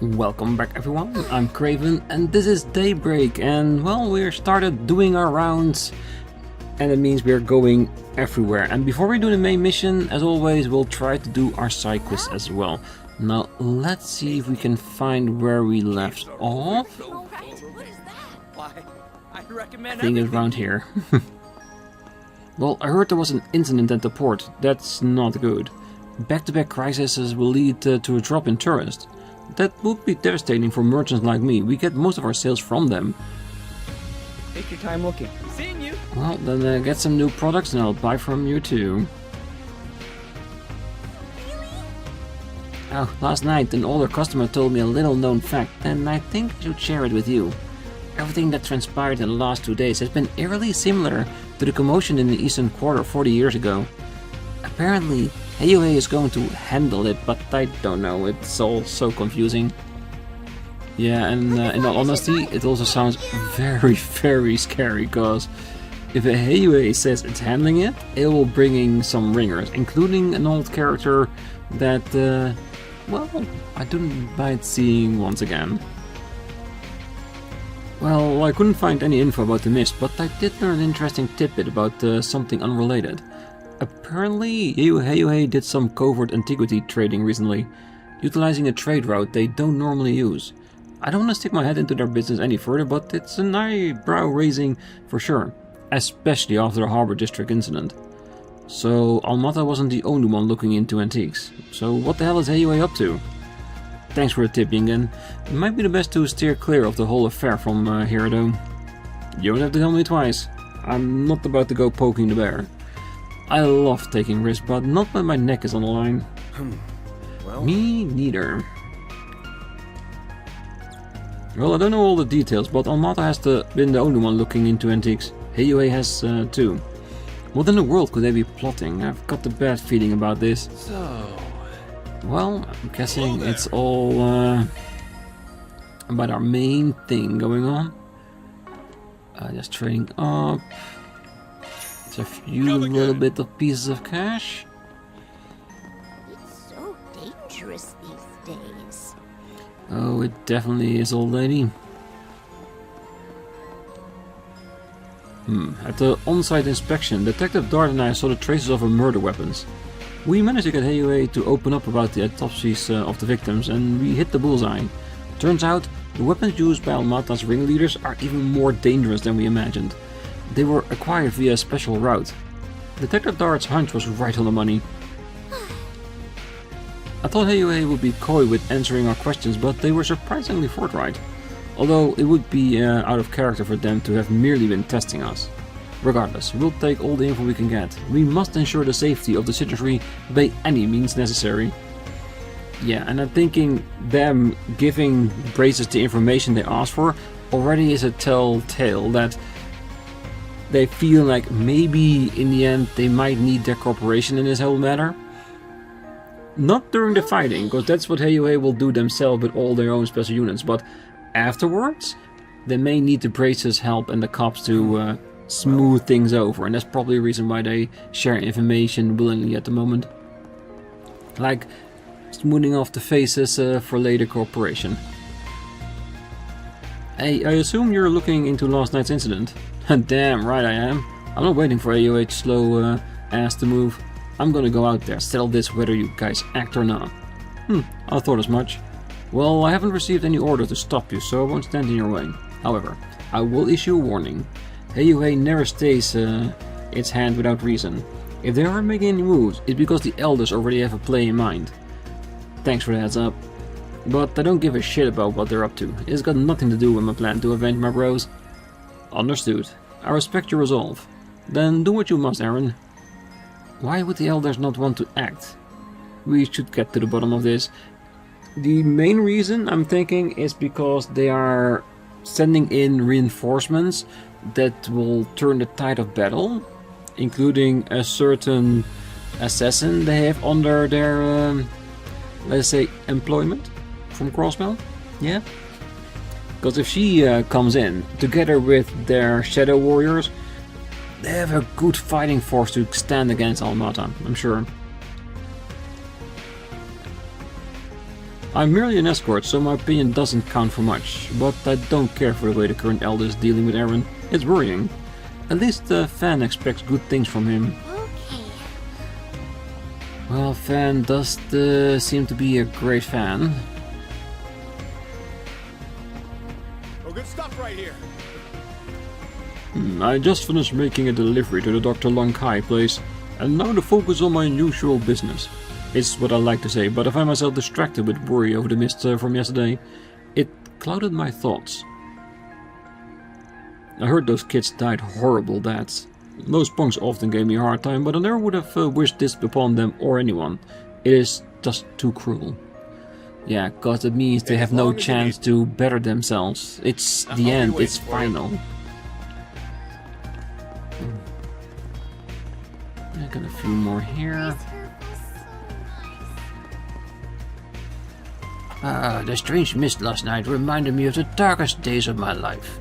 Welcome back everyone, I'm Craven and this is Daybreak, and well, we started doing our rounds and it means we're going everywhere. And before we do the main mission, as always, we'll try to do our side quests as well. Now let's see if we can find where we left off. I think it's around here. Well, I heard there was an incident at the port. That's not good. Back-to-back crises will lead to a drop in tourists. That would be devastating for merchants like me. We get most of our sales from them. Take your time looking. Seeing you. Well, then get some new products and I'll buy from you too. Oh, last night an older customer told me a little known fact, and I think I should share it with you. Everything that transpired in the last 2 days has been eerily similar to the commotion in the Eastern Quarter 40 years ago. Apparently, AOA is going to handle it, but I don't know, it's all so confusing. Yeah, and in all honesty, it also sounds very, very scary, because if AOA says it's handling it, it will bring in some ringers, including an old character that, well, I don't mind seeing once again. Well, I couldn't find any info about the mist, but I did learn an interesting tidbit about something unrelated. Apparently, AOA did some covert antiquity trading recently, utilizing a trade route they don't normally use. I don't want to stick my head into their business any further, but it's an eyebrow-raising for sure, especially after the Harbor District incident. So, Almata wasn't the only one looking into antiques. So what the hell is AOA up to? Thanks for the tip, Yingen. It might be the best to steer clear of the whole affair from here though. You don't have to tell me twice. I'm not about to go poking the bear. I love taking risks, but not when my neck is on the line. Well, Me neither. Well, I don't know all the details, but Almata has been the only one looking into antiques. AOA has too. What in the world could they be plotting? I've got a bad feeling about this. so Well, I'm guessing it's all about our main thing going on. Just trading up. It's a few little bit of pieces of cash. It's so dangerous these days. Oh, it definitely is, old lady. At the on-site inspection, Detective Dart and I saw the traces of murder weapons. We managed to get AOA to open up about the autopsies of the victims, and we hit the bullseye. Turns out, the weapons used by Almata's ringleaders are even more dangerous than we imagined. They were acquired via a special route. Detective Dart's hunch was right on the money. I thought AOA would be coy with answering our questions, but they were surprisingly forthright. Although it would be out of character for them to have merely been testing us. Regardless, we'll take all the info we can get. We must ensure the safety of the citizenry by any means necessary. Yeah, and I'm thinking them giving Braces the information they asked for already is a telltale that they feel like maybe in the end they might need their cooperation in this whole matter. Not during the fighting, because that's what AOA will do themselves with all their own special units, but afterwards they may need the Braces' help and the cops to smooth things over, and that's probably a reason why they share information willingly at the moment. Like smoothing off the faces for later cooperation. Hey, I assume you're looking into last night's incident? Damn right I am. I'm not waiting for AOH slow ass to move. I'm gonna go out there, settle this whether you guys act or not. I thought as much. Well, I haven't received any order to stop you, so I won't stand in your way. However, I will issue a warning. AOA never stays its hand without reason. If they are making any moves, it's because the elders already have a play in mind. Thanks for the heads up. But I don't give a shit about what they're up to. It's got nothing to do with my plan to avenge my bros. Understood. I respect your resolve. Then do what you must, Aaron. Why would the elders not want to act? We should get to the bottom of this. The main reason, I'm thinking, is because they are sending in reinforcements that will turn the tide of battle, including a certain assassin they have under their, let's say, employment from Crossbell. Yeah? Because if she comes in, together with their Shadow Warriors, they have a good fighting force to stand against Almata, I'm sure. I'm merely an escort, so my opinion doesn't count for much, but I don't care for the way the current elder is dealing with Aaron. It's worrying. At least Fan expects good things from him. Okay. Well, Fan does seem to be a great fan. Oh, good stuff right here. I just finished making a delivery to the Dr. Long Kai place, and now the focus on my usual business. It's what I like to say, but I find myself distracted with worry over the mist from yesterday. It clouded my thoughts. I heard those kids died horrible deaths. Those punks often gave me a hard time, but I never would have wished this upon them or anyone. It is just too cruel. Yeah, cause it means they have no chance to better themselves. It's the end, it's final. I got a few more here. The strange mist last night reminded me of the darkest days of my life.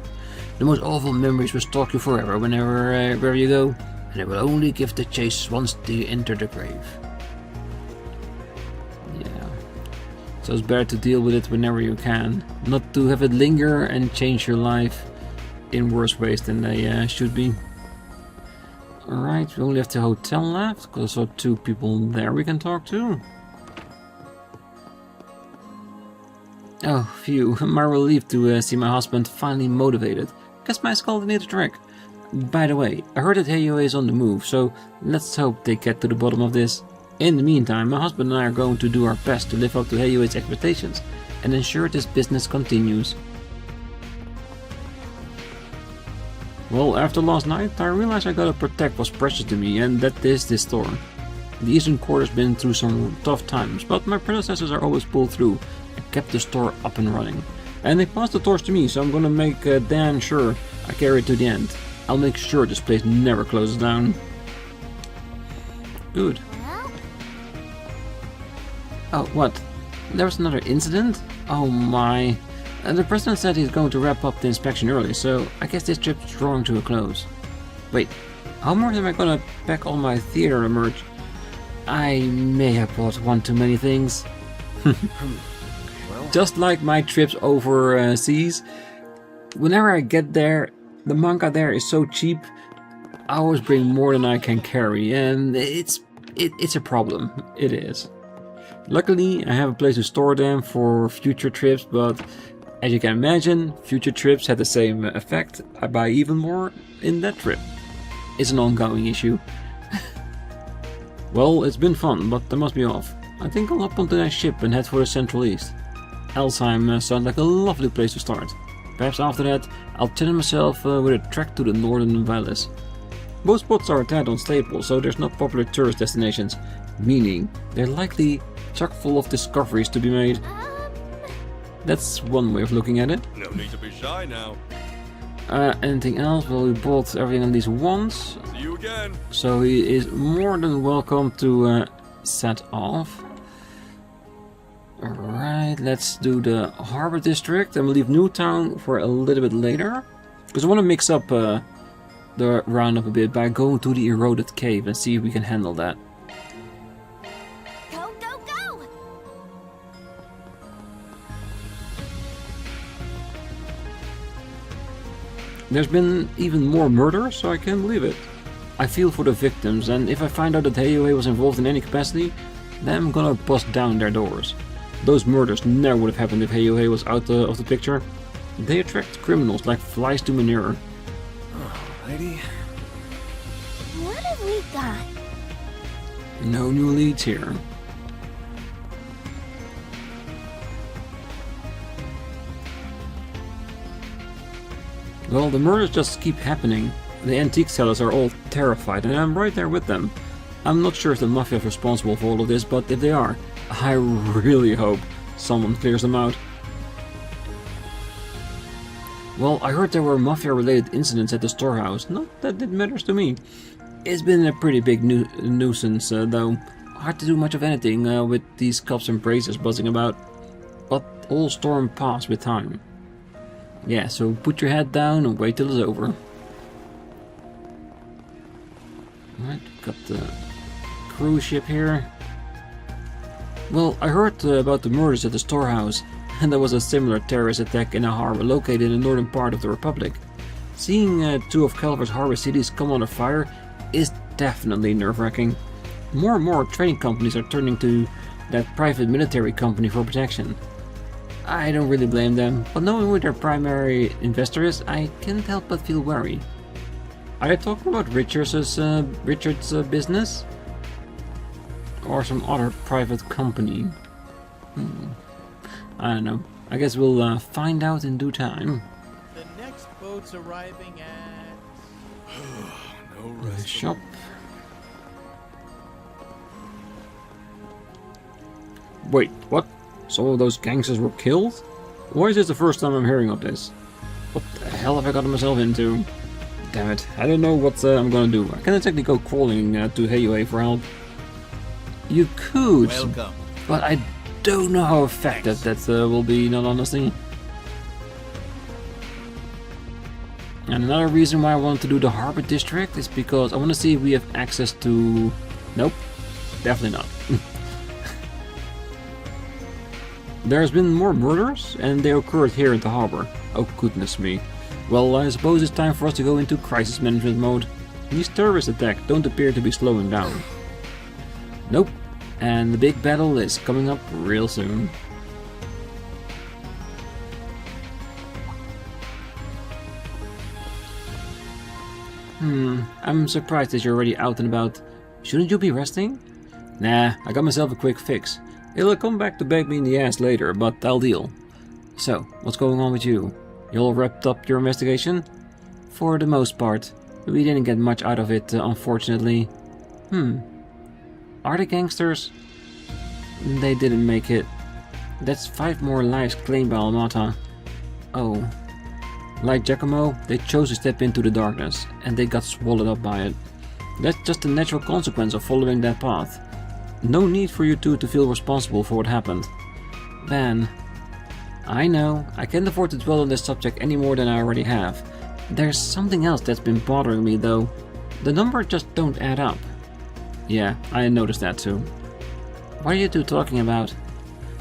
The most awful memories will stalk you forever where you go, and it will only give the chase once they enter the grave. Yeah. So it's better to deal with it whenever you can, not to have it linger and change your life in worse ways than they should be. Alright, we only have the hotel left, because there are 2 people there we can talk to. Oh, phew, my relief to see my husband finally motivated. Guess my skull needs a trick. By the way, I heard that Heiyue is on the move, so let's hope they get to the bottom of this. In the meantime, my husband and I are going to do our best to live up to Heiyue's expectations and ensure this business continues. Well, after last night, I realized I gotta protect what's precious to me, and that is this store. The Eastern Quarter's been through some tough times, but my predecessors are always pulled through and kept the store up and running. And they passed the torch to me, so I'm gonna make damn sure I carry it to the end. I'll make sure this place never closes down. Good. Oh, what? There was another incident? Oh my. The president said he's going to wrap up the inspection early, so I guess this trip's drawing to a close. Wait, how much am I gonna pack all my theater merch? I may have bought one too many things. Just like my trips overseas, whenever I get there, the manga there is so cheap, I always bring more than I can carry, and it's a problem. It is. Luckily, I have a place to store them for future trips, but as you can imagine, future trips had the same effect. I buy even more in that trip. It's an ongoing issue. Well, it's been fun, but I must be off. I think I'll hop onto that ship and head for the Central East. Alzheim sounds like a lovely place to start. Perhaps after that, I'll challenge myself with a trek to the northern valleys. Both spots are a tad unstable, so there's not popular tourist destinations, meaning they're likely chock full of discoveries to be made. That's one way of looking at it. No need to be shy now. Anything else? Well, we bought everything at least once. See you again. So he is more than welcome to set off. Alright, let's do the Harbor District and we'll leave Newtown for a little bit later. Because I want to mix up the roundup a bit by going to the eroded cave and see if we can handle that. Go, go, go! There's been even more murder, so I can't believe it. I feel for the victims, and if I find out that Heiyue was involved in any capacity, then I'm gonna bust down their doors. Those murders never would have happened if Heiyue was out of the picture. They attract criminals like flies to manure. Alrighty. What have we got? No new leads here. Well, the murders just keep happening. The antique sellers are all terrified, and I'm right there with them. I'm not sure if the Mafia is responsible for all of this, but if they are, I really hope someone clears them out. Well, I heard there were Mafia-related incidents at the storehouse. Not that it matters to me. It's been a pretty big nuisance, though. Hard to do much of anything with these cops and braces buzzing about. But all storm pass with time. Yeah, so put your head down and wait till it's over. Alright, got the cruise ship here. Well, I heard about the murders at the storehouse, and there was a similar terrorist attack in a harbor located in the northern part of the Republic. Seeing two of Calvard's harbor cities come under fire is definitely nerve-wracking. More and more trading companies are turning to that private military company for protection. I don't really blame them, but knowing who their primary investor is, I can't help but feel wary. Are they talking about Richard's business? Or some other private company? I don't know. I guess we'll find out in due time. The next boat's arriving at... No The rest. shop. Wait, what? Some of those gangsters were killed? Why is this the first time I'm hearing of this? What the hell have I gotten myself into? Damn it, I don't know what I'm gonna do. I can't exactly go crawling to Heiyue for help. You could, Welcome. but I don't know how effective that will be, in all honesty. And another reason why I wanted to do the Harbor District is because I want to see if we have access to... Nope, definitely not. There's been more murders, and they occurred here at the harbor. Oh goodness me. Well, I suppose it's time for us to go into crisis management mode. These terrorist attacks don't appear to be slowing down. Nope. And the big battle is coming up real soon. I'm surprised that you're already out and about. Shouldn't you be resting? Nah, I got myself a quick fix. It'll come back to bite me in the ass later, but I'll deal. So, what's going on with you? You all wrapped up your investigation? For the most part. We didn't get much out of it, unfortunately. Are the gangsters? They didn't make it. That's 5 more lives claimed by Almata. Oh. Like Giacomo, they chose to step into the darkness, and they got swallowed up by it. That's just a natural consequence of following that path. No need for you two to feel responsible for what happened. Van. I know, I can't afford to dwell on this subject any more than I already have. There's something else that's been bothering me though. The numbers just don't add up. Yeah, I noticed that too. What are you two talking about?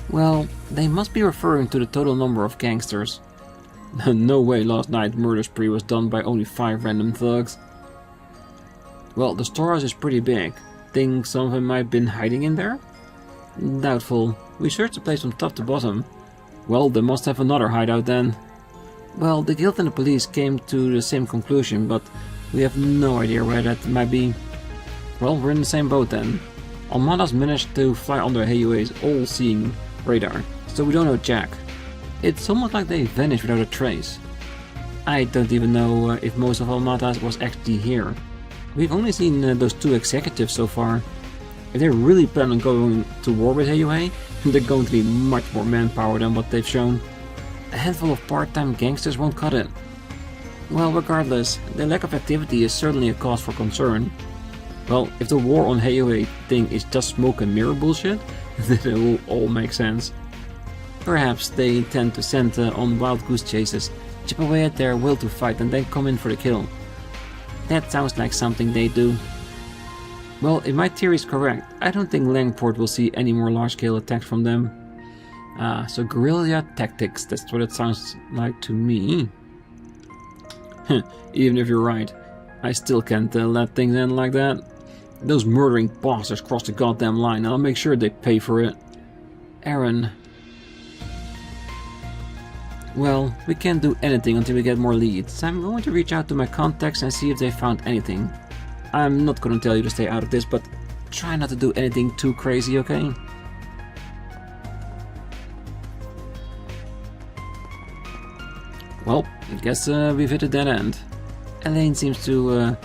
Well, they must be referring to the total number of gangsters. No way last night's murder spree was done by only 5 random thugs. Well, the storehouse is pretty big. Think some of them might have been hiding in there? Doubtful. We searched the place from top to bottom. Well, they must have another hideout then. Well, the guild and the police came to the same conclusion, but we have no idea where that might be. Well, we're in the same boat then. Almada's managed to fly under Heiyue's all-seeing radar, so we don't know Jack. It's almost like they vanished without a trace. I don't even know if most of Almada was actually here. We've only seen those 2 executives so far. If they really plan on going to war with Heiyue, they're going to need much more manpower than what they've shown. A handful of part-time gangsters won't cut it. Well, regardless, their lack of activity is certainly a cause for concern. Well, if the war on Heiyue thing is just smoke and mirror bullshit, then it will all make sense. Perhaps they intend to send on wild goose chases, chip away at their will to fight and then come in for the kill. That sounds like something they do. Well, if my theory is correct, I don't think Langport will see any more large-scale attacks from them. So guerrilla tactics, that's what it sounds like to me. Even if you're right, I still can't let things end like that. Those murdering bastards crossed the goddamn line, and I'll make sure they pay for it. Aaron. Well, we can't do anything until we get more leads. I'm going to reach out to my contacts and see if they found anything. I'm not going to tell you to stay out of this, but try not to do anything too crazy, okay? Well, I guess we've hit a dead end. Elaine seems to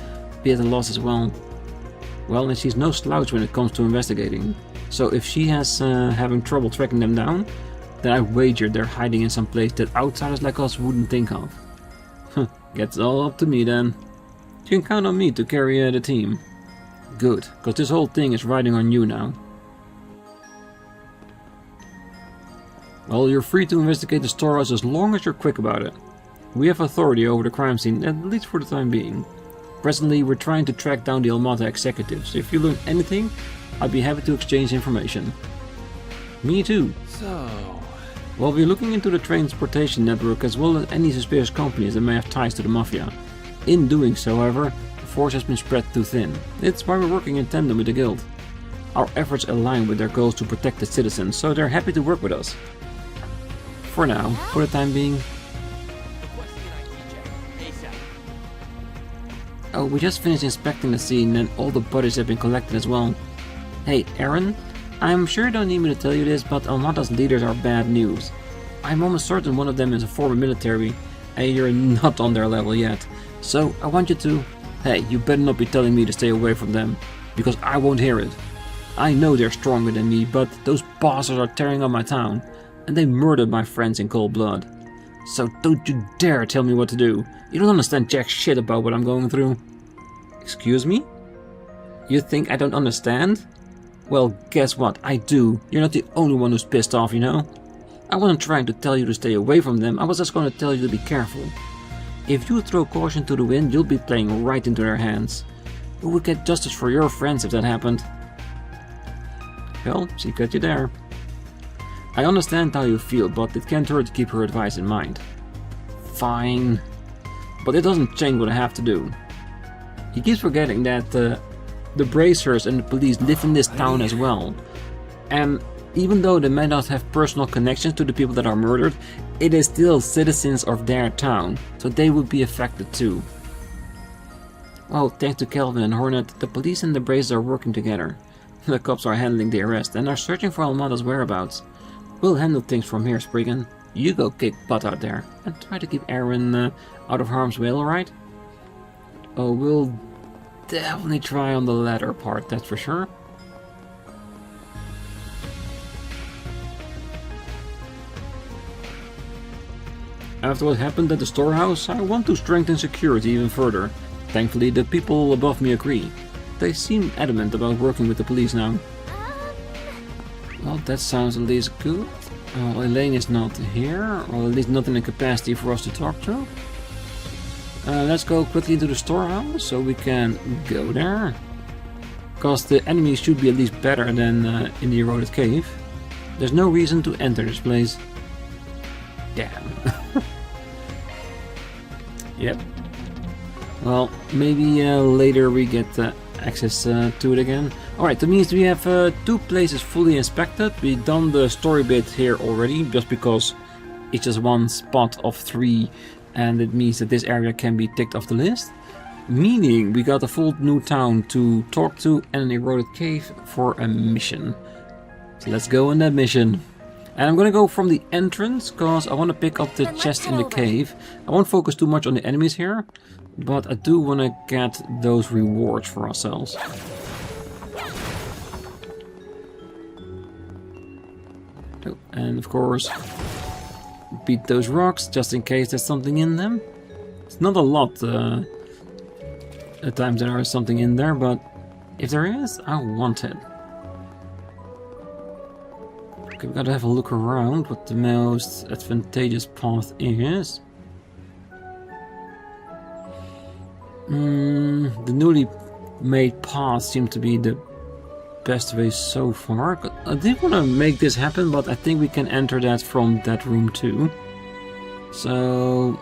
be at a loss as well. Well, and she's no slouch when it comes to investigating. So if she has having trouble tracking them down, then I wager they're hiding in some place that outsiders like us wouldn't think of. Gets all up to me then. You can count on me to carry the team. Good, because this whole thing is riding on you now. Well, you're free to investigate the storehouse as long as you're quick about it. We have authority over the crime scene, at least for the time being. Presently, we're trying to track down the Almata executives. If you learn anything, I'd be happy to exchange information. Me too. So, Well, we're looking into the transportation network as well as any suspicious companies that may have ties to the Mafia. In doing so, however, the force has been spread too thin. It's why we're working in tandem with the Guild. Our efforts align with their goals to protect the citizens, so they're happy to work with us. For now, for the time being. Oh, we just finished inspecting the scene and all the bodies have been collected as well. Hey, Aaron, I'm sure you don't need me to tell you this, but Almata's leaders are bad news. I'm almost certain one of them is a former military, and you're not on their level yet. So, I want you to... Hey, you better not be telling me to stay away from them, because I won't hear it. I know they're stronger than me, but those bastards are tearing up my town, and they murdered my friends in cold blood. So don't you dare tell me what to do. You don't understand jack shit about what I'm going through. Excuse me? You think I don't understand? Well, guess what? I do. You're not the only one who's pissed off, you know? I wasn't trying to tell you to stay away from them, I was just going to tell you to be careful. If you throw caution to the wind, you'll be playing right into their hands. You would get justice for your friends if that happened. Well, she got you there. I understand how you feel, but it can't hurt to keep her advice in mind. Fine. But it doesn't change what I have to do. He keeps forgetting that the bracers and the police live in this town as well. And even though they may not have personal connections to the people that are murdered, it is still citizens of their town, so they would be affected too. Well, thanks to Calvin and Hornet, the police and the bracers are working together. The cops are handling the arrest and are searching for Almata's whereabouts. We'll handle things from here, Spriggan. You go kick butt out there and try to keep Aaron out of harm's way, alright? Oh, we'll definitely try on the latter part, that's for sure. After what happened at the storehouse, I want to strengthen security even further. Thankfully, the people above me agree. They seem adamant about working with the police now. Well, that sounds at least good. Elaine is not here, or at least not in a capacity for us to talk to. Let's go quickly into the storehouse so we can go there. Because the enemies should be at least better than in the eroded cave. There's no reason to enter this place. Damn. Yep. Well, maybe later we get access to it again. Alright, that means we have 2 places fully inspected. We've done the story bit here already, just because it's just one spot of 3, and it means that this area can be ticked off the list. Meaning we got a full new town to talk to and an eroded cave for a mission. So let's go on that mission. And I'm gonna go from the entrance, because I want to pick up the chest in the cave. I won't focus too much on the enemies here, but I do want to get those rewards for ourselves. Oh, and of course, beat those rocks, just in case there's something in them. It's not a lot at times there is something in there, but if there is, I want it. Okay, we gotta have a look around what the most advantageous path is. The newly made path seemed to be the best way so far. I did want to make this happen, but I think we can enter that from that room too. So,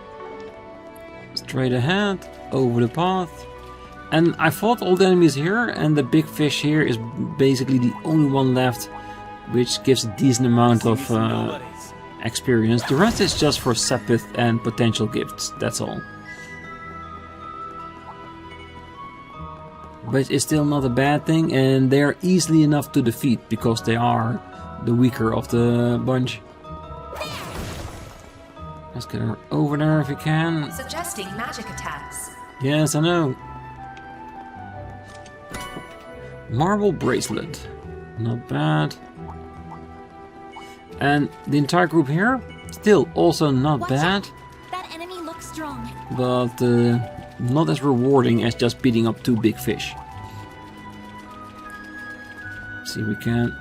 straight ahead, over the path. And I fought all the enemies here, and the big fish here is basically the only one left, which gives a decent amount of experience. The rest is just for Sepith and potential gifts, that's all. But it's still not a bad thing, and they are easily enough to defeat because they are the weaker of the bunch. Let's get her over there if you can. Suggesting magic attacks. Yes, I know. Marble bracelet. Not bad. And the entire group here, still also not bad. That enemy looks strong. But not as rewarding as just beating up 2 big fish. See if we can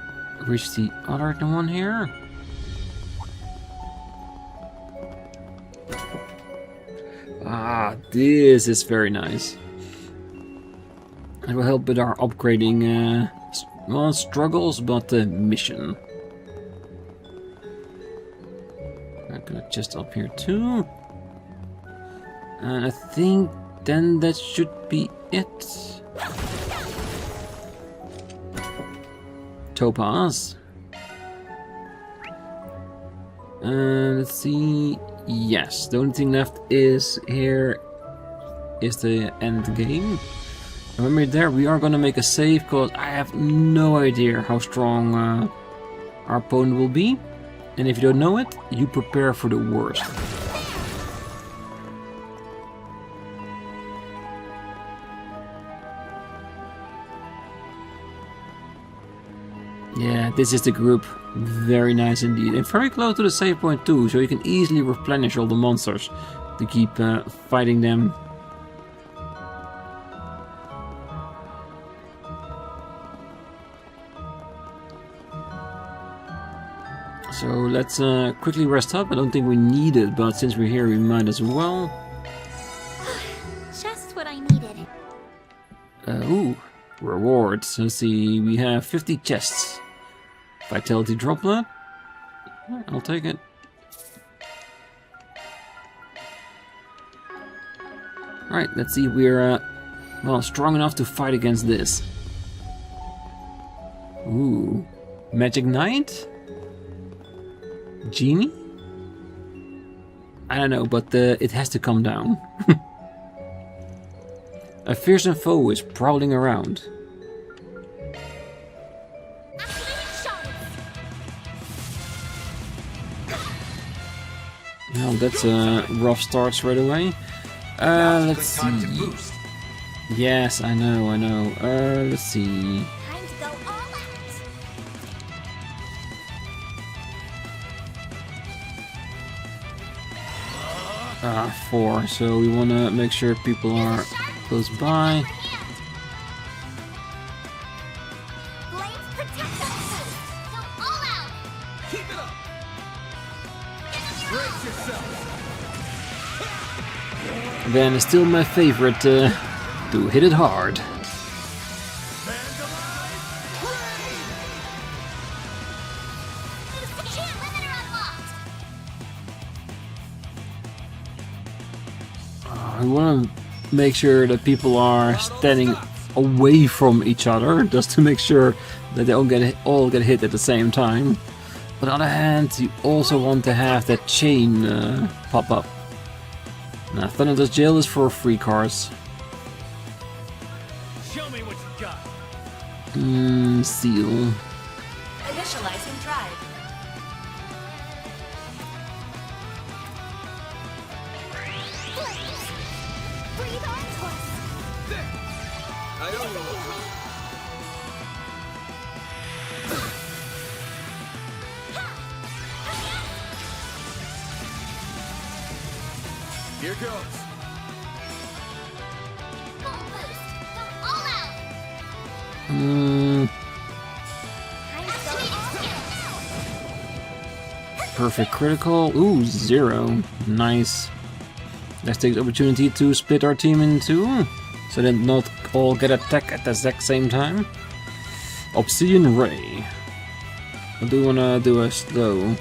reach the other one here. Ah, this is very nice. It will help with our upgrading well, struggles, but mission. chest up here too. And I think then that should be it. Topaz. Let's see. Yes, the only thing left is here is the end game. And when we're there, we are gonna make a save because I have no idea how strong our opponent will be. And if you don't know it, you prepare for the worst. Yeah, this is the group. Very nice indeed. And very close to the save point too, so you can easily replenish all the monsters to keep fighting them. So let's quickly rest up. I don't think we need it, but since we're here we might as well. Just what I needed. Ooh, rewards. Let's see, we have 50 chests. Vitality droplet. I'll take it. Alright, let's see if we're well, strong enough to fight against this. Ooh, Magic Knight? Genie? I don't know, but it has to come down. A fearsome foe is prowling around. Well, that's a rough start straight away. Let's see. Yes, I know. Let's see. Time to go all out. 4. So we want to make sure people are close by. Blades protect us. Go all out. Keep it up. Brace yourself. Then it's still my favorite to hit it hard. Can't limiter unlocked. I want to make sure that people are standing away from each other, just to make sure that they all get hit at the same time. On the other hand, you also want to have that chain pop up. Now, Thunder's Jail is for free cards. Show me what you got. Seal. Initializing drive. Breathe on twice. I don't know. Here goes. Full boost. Go all out. Mm, Time to go all out. perfect critical. Ooh, 0. Nice. Let's take the opportunity to split our team in two, so that not all get attacked at the exact same time. Obsidian Ray. I do want to do a slow.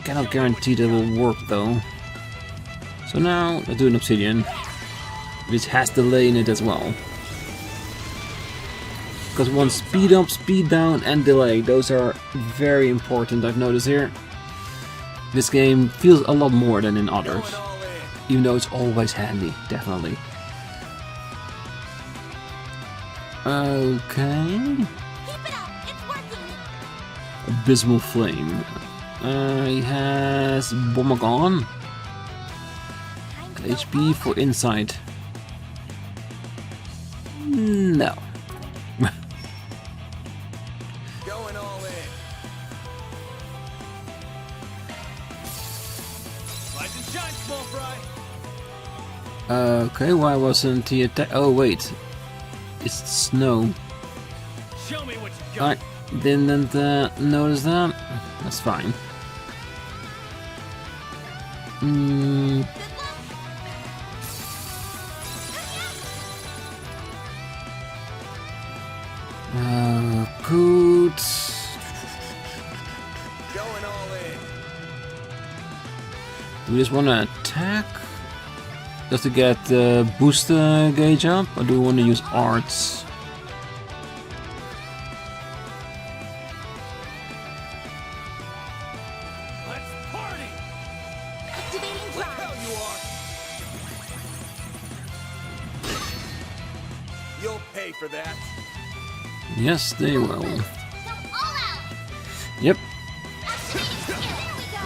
Cannot guarantee that it will work though. So now let's do an obsidian, which has delay in it as well. Because one speed up, speed down, and delay. Those are very important. I've noticed here. This game feels a lot more than in others, Going all in. even though it's always handy, definitely. Okay. Keep it up. It's working. Abysmal Flame. He has Bombagon. Time to go HP for insight. No. Going all in. Rise and shine, small fry. Okay, why wasn't he attack? Oh wait, it's snow. Show me what you got. I didn't notice that. That's fine. Good luck. Good. Going all in. Do we just want to attack? Just to get the booster gauge up? Or do we want to use arts? Let's party! Activating Look drive. how you are. You'll pay for that. Yes, they will. Go all out. Yep. Activating skill. There we go.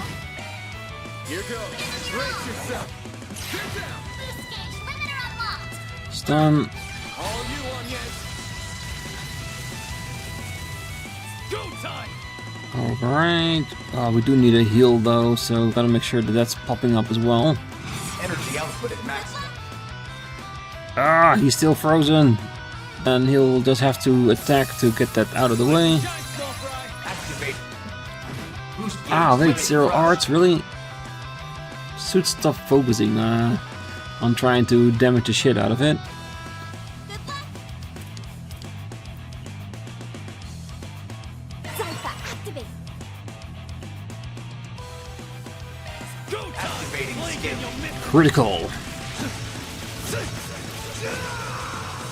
Here goes. Brace yourself. Get down. Boost gauge limiter unlocked. Stun. All you on yet. Go time! Alright. We do need a heal though, so gotta make sure that that's popping up as well. Energy output at maximum. Ah, he's still frozen. And he'll just have to attack to get that out of the way. Shine, small fry! Activate. Boost gauge Ah, wait, limit 0 crushed. arts, really? Should stop focusing on trying to damage the shit out of it. Good luck. Zypha, activate. Go time! Activating Blink skill. and you'll miss. Critical.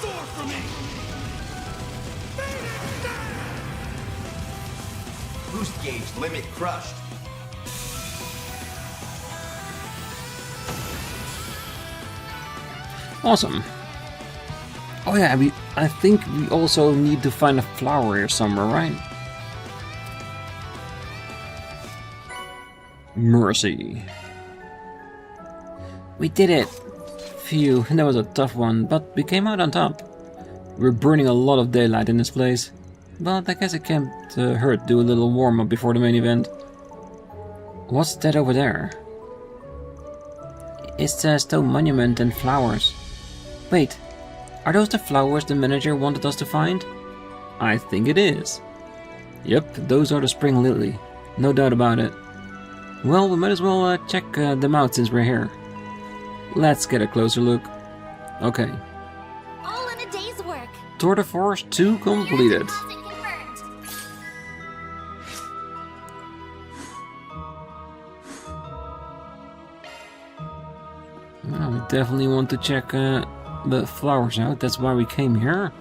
Thor for me! Boost gauge limit crushed. Awesome. Oh yeah, I think we also need to find a flower here somewhere, right? Mercy. We did it! Phew, that was a tough one, but we came out on top. We're burning a lot of daylight in this place. But I guess it can't hurt to do a little warm-up before the main event. What's that over there? It's a stone monument and flowers. Wait, are those the flowers the manager wanted us to find? I think it is. Yep, those are the spring lily. No doubt about it. Well, we might as well check them out since we're here. Let's get a closer look. Okay. All in a day's work. Tour de Force 2 completed. Deposit confirmed. Well, we definitely want to check the flowers out. That's why we came here.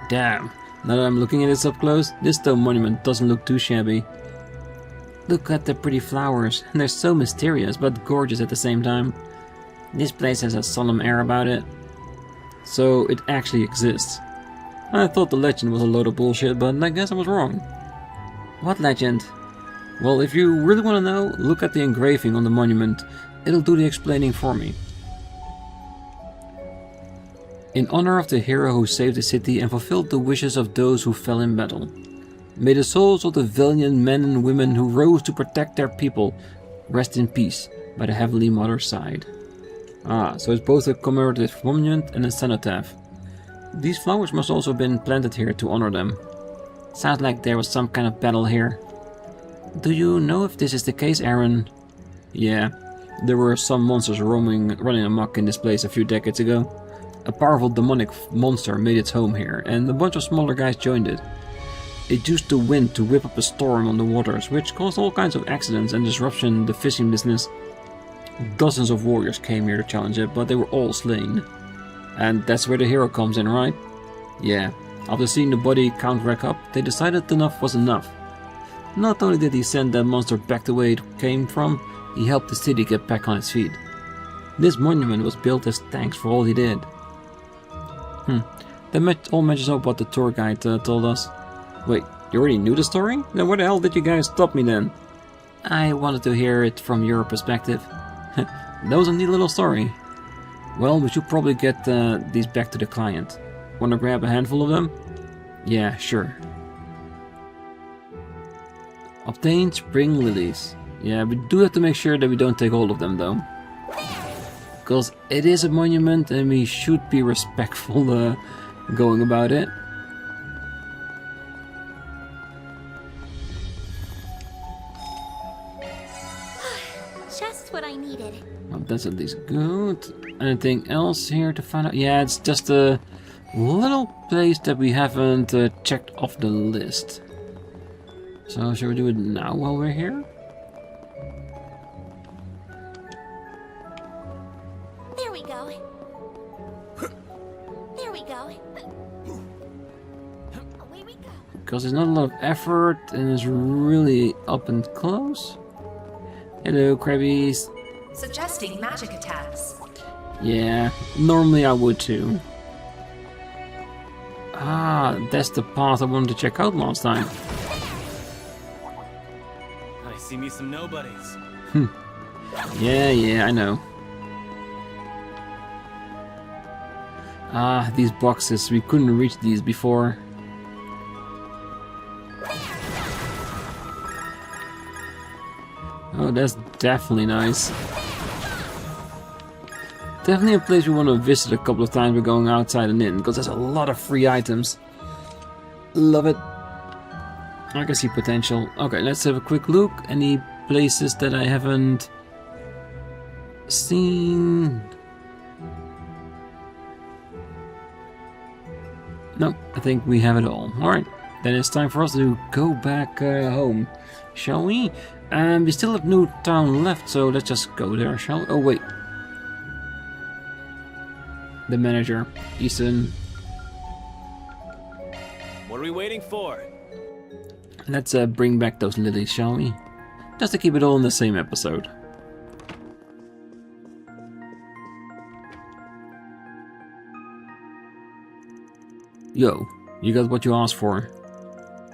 Damn. Now that I'm looking at it up close, this stone monument doesn't look too shabby. Look at the pretty flowers. They're so mysterious, but gorgeous at the same time. This place has a solemn air about it. So it actually exists. I thought the legend was a load of bullshit, but I guess I was wrong. What legend? Well, if you really want to know, look at the engraving on the monument. It'll do the explaining for me. In honor of the hero who saved the city and fulfilled the wishes of those who fell in battle. May the souls of the valiant men and women who rose to protect their people rest in peace by the Heavenly Mother's side. Ah, so it's both a commemorative monument and a cenotaph. These flowers must also have been planted here to honor them. Sounds like there was some kind of battle here. Do you know if this is the case, Aaron? Yeah, there were some monsters running amok in this place a few decades ago. A powerful demonic monster made its home here, and a bunch of smaller guys joined it. It used the wind to whip up a storm on the waters, which caused all kinds of accidents and disruption in the fishing business. Dozens of warriors came here to challenge it, but they were all slain. And that's where the hero comes in, right? Yeah, after seeing the body count rack up, they decided enough was enough. Not only did he send that monster back the way it came from, he helped the city get back on its feet. This monument was built as thanks for all he did. That all matches up what the tour guide told us. Wait, you already knew the story? Then where the hell did you guys stop me then? I wanted to hear it from your perspective. That was a neat little story. Well, we should probably get these back to the client. Wanna grab a handful of them? Yeah, sure. Obtain spring lilies. Yeah, we do have to make sure that we don't take all of them though. Because it is a monument and we should be respectful going about it. Just what I needed. Well, that's at least good. Anything else here to find out? Yeah, it's just a little place that we haven't checked off the list. So shall we do it now while we're here? There we go. There we go. Away we go. Because it's not a lot of effort and it's really up and close. Hello, crabbies. Suggesting magic attacks. Yeah, normally I would too. Ah, that's the path I wanted to check out last time. I see me some nobodies. Yeah, I know. Ah, these boxes, we couldn't reach these before. Oh, that's definitely nice. Definitely a place we want to visit a couple of times by going outside and in, because there's a lot of free items. Love it. I can see potential. Okay, let's have a quick look. Any places that I haven't seen? No, I think we have it all. Alright, then it's time for us to go back home, shall we? And we still have no town left, so let's just go there, shall we? Oh, wait. The manager, Easton. What are we waiting for? Let's bring back those lilies, shall we? Just to keep it all in the same episode. Yo, you got what you asked for.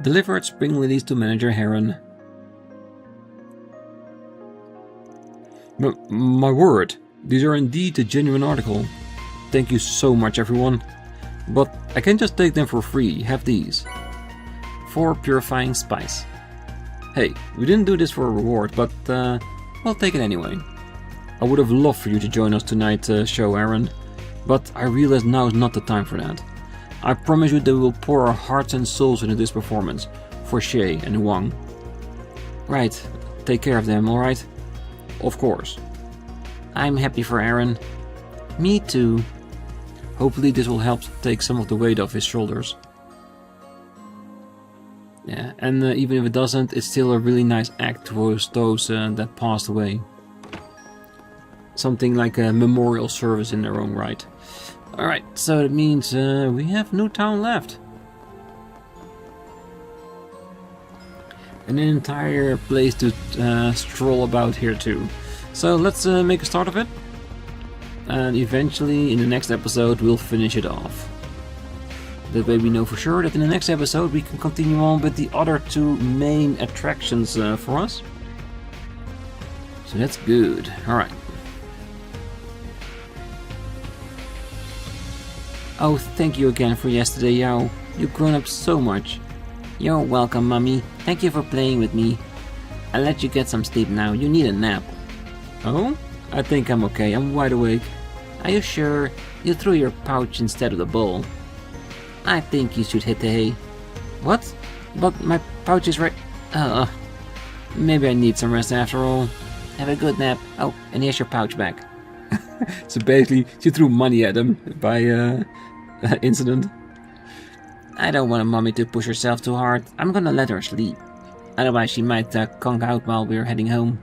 Delivered spring lilies to Manager Heron. My word, these are indeed a genuine article. Thank you so much, everyone. But I can't just take them for free. Have these. 4 purifying spice. Hey, we didn't do this for a reward, but I'll take it anyway. I would have loved for you to join us tonight's show, Aaron, but I realize now is not the time for that. I promise you that we will pour our hearts and souls into this performance, for Shay and Wang. Right, take care of them, alright? Of course. I'm happy for Aaron. Me too. Hopefully this will help take some of the weight off his shoulders. Yeah, and even if it doesn't, it's still a really nice act towards those that passed away. Something like a memorial service in their own right. Alright, so that means we have no town left. An entire place to stroll about here too. So let's make a start of it. And eventually in the next episode we'll finish it off. That way we know for sure that in the next episode we can continue on with the other 2 main attractions for us. So that's good. Alright. Oh, thank you again for yesterday, Yao. You've grown up so much. You're welcome, Mummy. Thank you for playing with me. I'll let you get some sleep now. You need a nap. Oh? I think I'm okay. I'm wide awake. Are you sure? You threw your pouch instead of the bowl. I think you should hit the hay. What? But my pouch is right... maybe I need some rest after all. Have a good nap. Oh, and here's your pouch back. So basically, she threw money at him by incident. I don't want Mommy to push herself too hard. I'm gonna let her sleep. Otherwise she might conk out while we're heading home.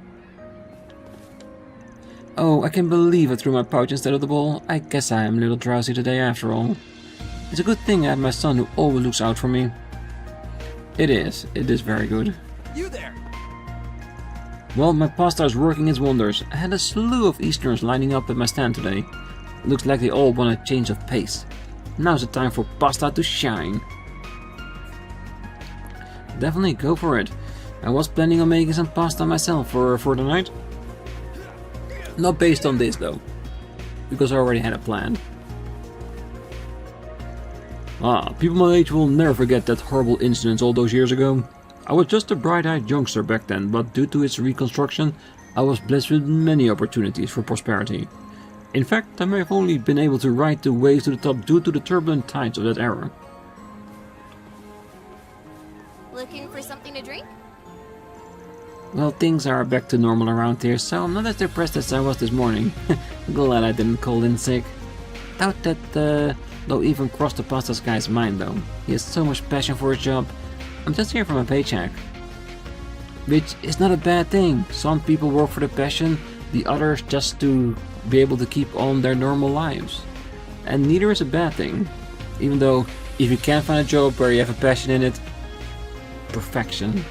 Oh, I can't believe I threw my pouch instead of the bowl. I guess I am a little drowsy today after all. It's a good thing I have my son who always looks out for me. It is very good. You there! Well, my pasta is working its wonders. I had a slew of Easterners lining up at my stand today. Looks like they all want a change of pace. Now's the time for pasta to shine. Definitely go for it. I was planning on making some pasta myself for tonight. Not based on this though, because I already had a plan. People my age will never forget that horrible incident all those years ago. I was just a bright-eyed youngster back then, but due to its reconstruction, I was blessed with many opportunities for prosperity. In fact, I may have only been able to ride the waves to the top due to the turbulent tides of that era. Looking for something to drink? Well, things are back to normal around here, so I'm not as depressed as I was this morning. Glad I didn't call in sick. Doubt that they'll even cross the pasta's guy's mind though. He has so much passion for his job. I'm just here for my paycheck. which is not a bad thing. Some people work for the passion, the others just to be able to keep on their normal lives. And neither is a bad thing, even though if you can't find a job where you have a passion in it, perfection.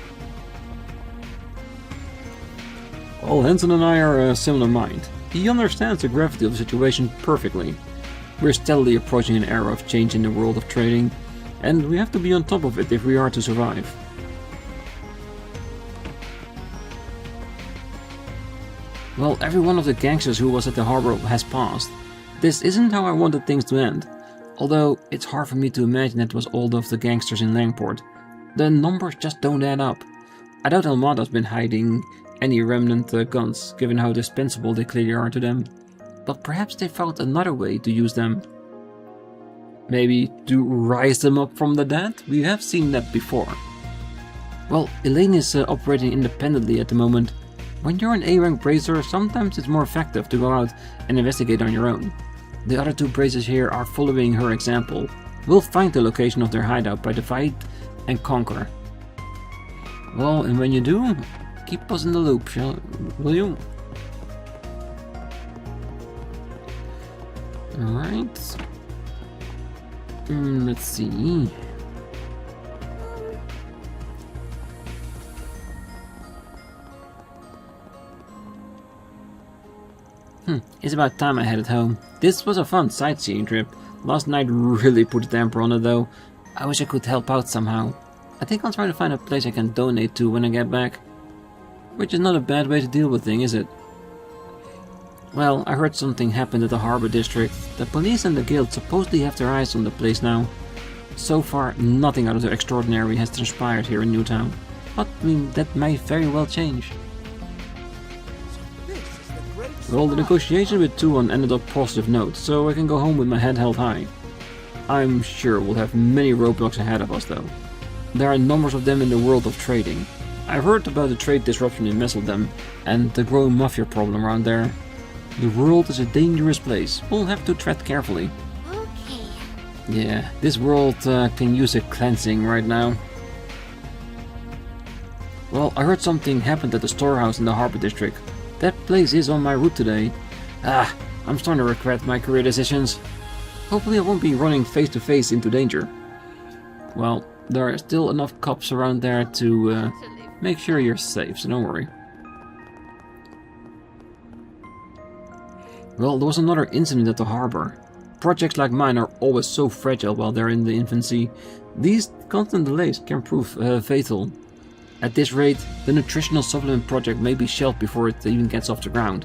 Well, Hanson and I are a similar mind. He understands the gravity of the situation perfectly. We're steadily approaching an era of change in the world of trading, and we have to be on top of it if we are to survive. Well, every one of the gangsters who was at the harbor has passed. This isn't how I wanted things to end, although it's hard for me to imagine that was all of the gangsters in Langport. The numbers just don't add up. I doubt Almada's been hiding any remnant guns, given how dispensable they clearly are to them. But perhaps they found another way to use them. Maybe to rise them up from the dead? We have seen that before. Well, Elaine is operating independently at the moment. When you're an A-rank brazier, sometimes it's more effective to go out and investigate on your own. The other two braziers here are following her example. We'll find the location of their hideout by divide and conquer. Well, and when you do, keep us in the loop, will you? Alright. Let's see. It's about time I headed home. This was a fun sightseeing trip. Last night really put a damper on it though. I wish I could help out somehow. I think I'll try to find a place I can donate to when I get back. Which is not a bad way to deal with things, is it? Well, I heard something happened at the harbor district. The police and the guild supposedly have their eyes on the place now. So far, nothing out of the extraordinary has transpired here in Newtown. But, I mean, that might very well change. Well, the negotiation with Tuon ended on a positive note, so I can go home with my head held high. I'm sure we'll have many roadblocks ahead of us though. There are numbers of them in the world of trading. I've heard about the trade disruption in Messeldom and the growing mafia problem around there. The world is a dangerous place. We'll have to tread carefully. Okay. Yeah, this world can use a cleansing right now. Well, I heard something happened at the storehouse in the harbor district. That place is on my route today. I'm starting to regret my career decisions. Hopefully I won't be running face to face into danger. Well, there are still enough cops around there to make sure you're safe, so don't worry. Well, there was another incident at the harbor. Projects like mine are always so fragile while they're in the infancy. These constant delays can prove fatal. At this rate, the nutritional supplement project may be shelved before it even gets off the ground.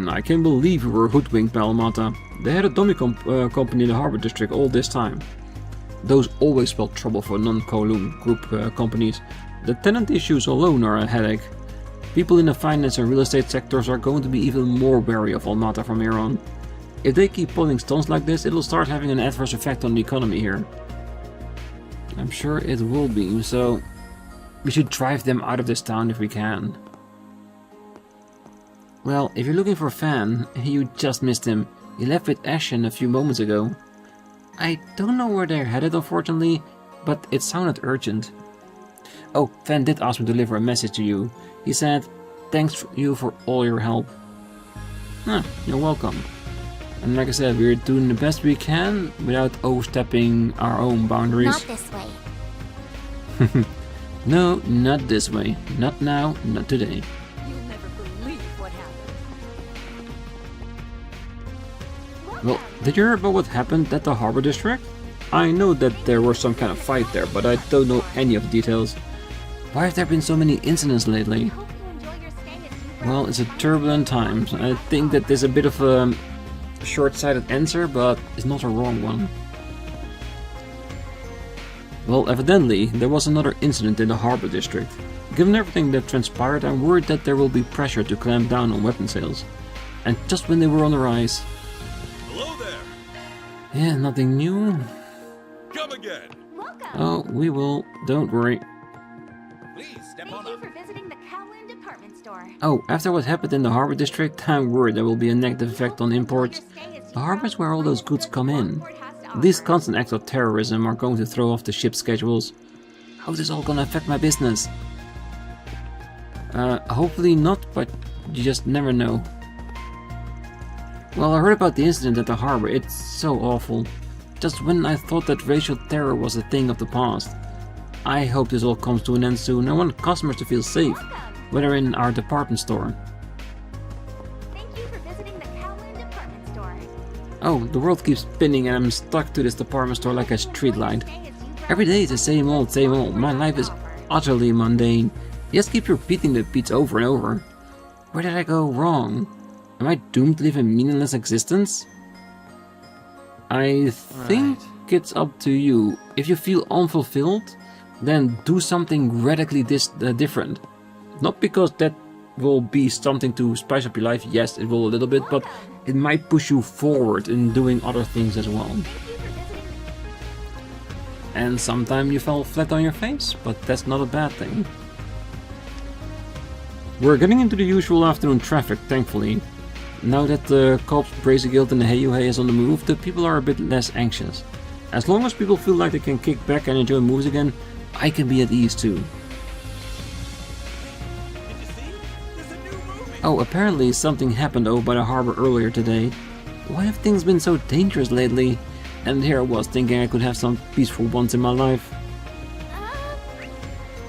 I can't believe we were hoodwinked by Almata. They had a dummy company in the harbor district all this time. Those always spell trouble for non-Kowloon group companies. The tenant issues alone are a headache. People in the finance and real estate sectors are going to be even more wary of Almata from here on. If they keep pulling stunts like this, it'll start having an adverse effect on the economy here. I'm sure it will be, so we should drive them out of this town if we can. Well, if you're looking for Fan, you just missed him. He left with Ashen a few moments ago. I don't know where they're headed, unfortunately, but it sounded urgent. Oh, Fan did ask me to deliver a message to you. He said, thanks you for all your help. You're welcome. And like I said, we're doing the best we can without overstepping our own boundaries. Not this way. No, not this way. Not now, not today. You'll never believe what happened. Well, did you hear about what happened at the harbor district? I know that there was some kind of fight there, but I don't know any of the details. Why have there been so many incidents lately? Hope you enjoy your stay at Daybreak. Well, it's a turbulent time. I think that there's a bit of a short-sighted answer, but it's not a wrong one. Well, evidently, there was another incident in the harbor district. Given everything that transpired, I'm worried that there will be pressure to clamp down on weapon sales. And just when they were on the rise. Hello there. Yeah, nothing new. Come again. Welcome. Oh, we will. Don't worry. Please step Thank on you up. for visiting the Kowloon department store. Oh, after what happened in the harbor district, I'm worried there will be a negative effect on imports. The harbor is where all those goods come in. These constant acts of terrorism are going to throw off the ship's schedules. How's this all gonna affect my business? Hopefully not, but you just never know. Well, I heard about the incident at the harbor. It's so awful. Just when I thought that racial terror was a thing of the past. I hope this all comes to an end soon. I want customers to feel safe, whether in our department store. Thank you for visiting the Calvard department store. Oh, the world keeps spinning and I'm stuck to this department store like a streetlight. Every day is the same old, same old. My life is utterly mundane. You just keep repeating the beats over and over. Where did I go wrong? Am I doomed to live a meaningless existence? I think it's up to you. If you feel unfulfilled, then do something radically different. Not because that will be something to spice up your life. Yes, it will a little bit, but it might push you forward in doing other things as well. And sometimes you fell flat on your face, but that's not a bad thing. We're getting into the usual afternoon traffic, thankfully. Now that the Cops, Brazy Guild and the Hey is on the move, the people are a bit less anxious. As long as people feel like they can kick back and enjoy movies again, I can be at ease too. Oh, apparently something happened over by the harbor earlier today. Why have things been so dangerous lately? And here I was thinking I could have some peace for once in my life.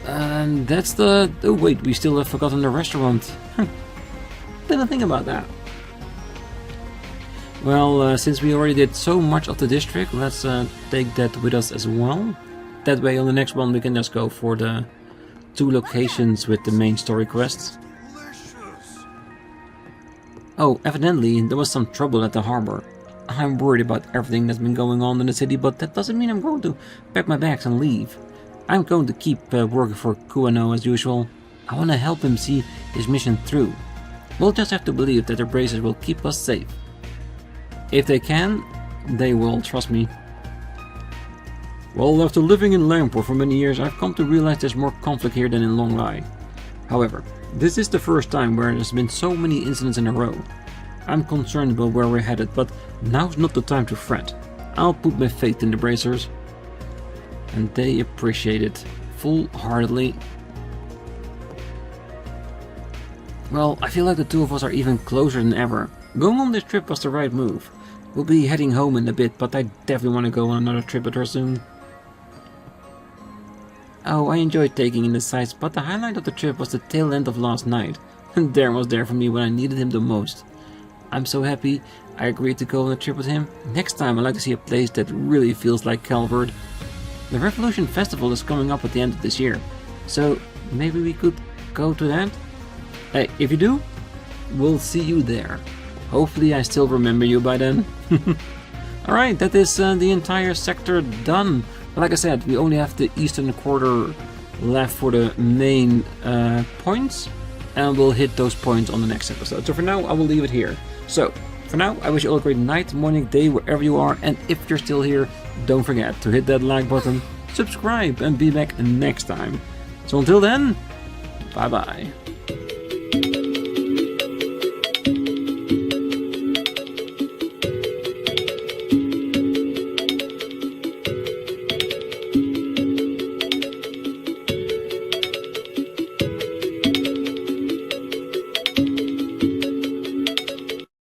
And that's the... Oh wait, we still have forgotten the restaurant. Didn't think about that. Well, since we already did so much of the district, let's take that with us as well. That way on the next one we can just go for the 2 locations with the main story quests. Oh, evidently there was some trouble at the harbor. I'm worried about everything that's been going on in the city, but that doesn't mean I'm going to pack my bags and leave. I'm going to keep working for Kuano as usual. I want to help him see his mission through. We'll just have to believe that the braces will keep us safe. If they can, they will, trust me. Well, after living in Lamport for many years, I've come to realize there's more conflict here than in Longlai. However, this is the first time where there's been so many incidents in a row. I'm concerned about where we're headed, but now's not the time to fret. I'll put my faith in the bracers. And they appreciate it full-heartedly. Well, I feel like the two of us are even closer than ever. Going on this trip was the right move. We'll be heading home in a bit, but I definitely want to go on another trip with her soon. Oh, I enjoyed taking in the sights, but the highlight of the trip was the tail end of last night. And Darren was there for me when I needed him the most. I'm so happy I agreed to go on a trip with him. Next time I'd like to see a place that really feels like Calvard. The Revolution Festival is coming up at the end of this year, so maybe we could go to that? Hey, if you do, we'll see you there. Hopefully I still remember you by then. Alright, that is the entire sector done. But like I said, we only have the eastern quarter left for the main points, and we'll hit those points on the next episode. So for now, I will leave it here. So, for now, I wish you all a great night, morning, day, wherever you are, and if you're still here, don't forget to hit that like button, subscribe, and be back next time. So until then, bye bye.